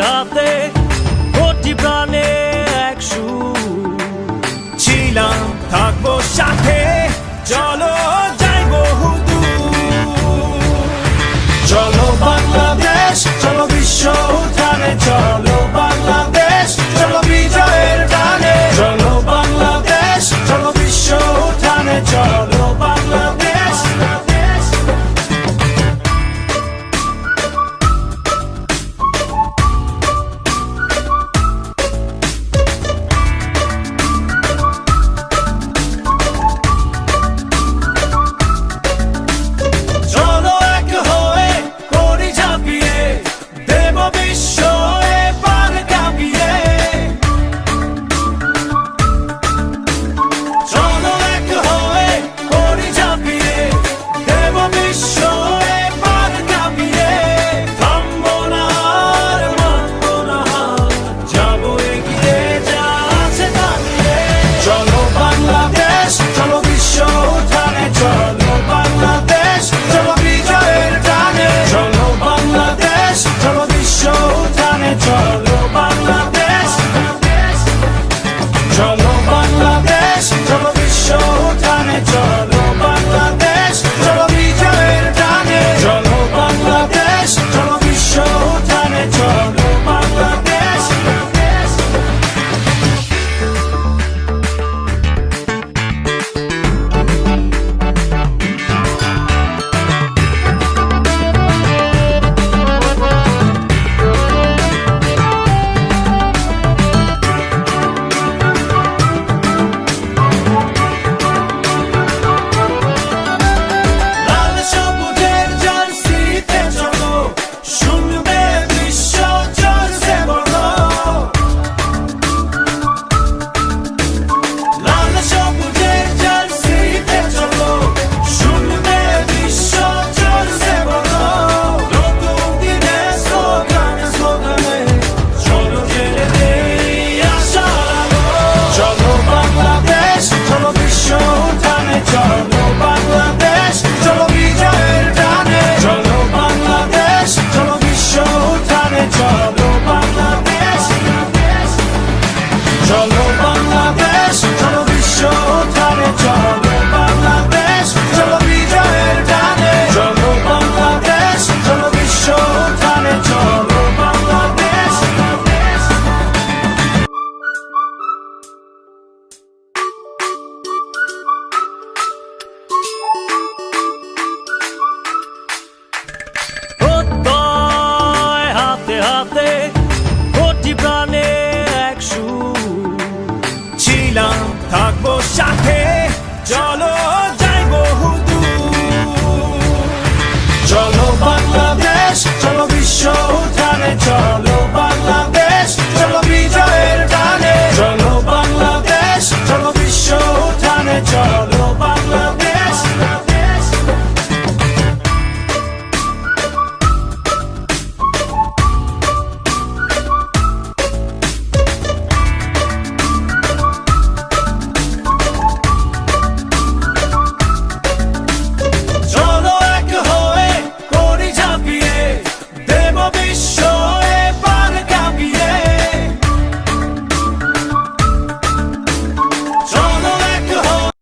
হাতে কোটি প্রাণে এক সুর ছিলাম, থাকবো সাথে, চলো যাই বহুদূর। চলো বাংলাদেশ, চলো বিশ্ব উঠানে, চলো বাংলাদেশ, চলো বিজয়ের গানে। চলো বাংলাদেশ, চলো বিশ্ব উঠানে, চলো বাংলাদেশ। চলো এক হয়ে করি ঝাঁপিয়ে, দেব বিশ্ব এবার কাঁপিয়ে। চলো এক হয়ে করি ঝাঁপিয়ে, দেব বিশ্ব এবার কাঁপিয়ে। থামবো না আর মানবো না হার, যাবো এগিয়ে যা আছে দাঁড়িয়ে। চলো বাংলাদেশ, চলো বিশ্ব উঠানে, চলো বাংলাদেশ, চলো বিজয়ের গানে। চলো বাংলাদেশ, চলো বিশ্ব উঠানে, চলো বাংলাদেশ। চলো বাংলাদেশ, চলো বিশ্ব উঠানে, চলো বাংলাদেশ, চলো বিজয়ের গানে। চলো বাংলাদেশ, চলো বিশ্ব উঠানে, চলো বাংলাদেশ। লাল সবুজের জার্সিতে চলো, শুনবে বিশ্ব জোরসে বলো। লাল সবুজের জার্সিতে চলো, শুনবে বিশ্ব জোরসে বলো। নতুন দিনে স্লোগানে স্লোগানে, চলো জেলে দেই আশার আলো। চলো বাংলাদেশ, চলো বিশ্ব উঠানে, চলো বাংলাদেশ, চলো বিজয়ের গানে। চলো বাংলাদেশ, চলো বিশ্ব উঠানে, চলো বাংলাদেশ। চলো বাংলাদেশ, চলো বিশ্ব উঠানে, চলো বাংলাদেশ, চলো বিজয়ের গানে। চলো বাংলাদেশ, চলো বিশ্ব উঠানে, চলো বাংলাদেশ। প্রত্যয় হাতে হাতে কোটি প্রাণে এক সুর ছিলাম, থাকবো সাথে, চলো যাই বহুদূর। চলো বাংলাদেশ, চলো বিশ্ব উঠানে, চলো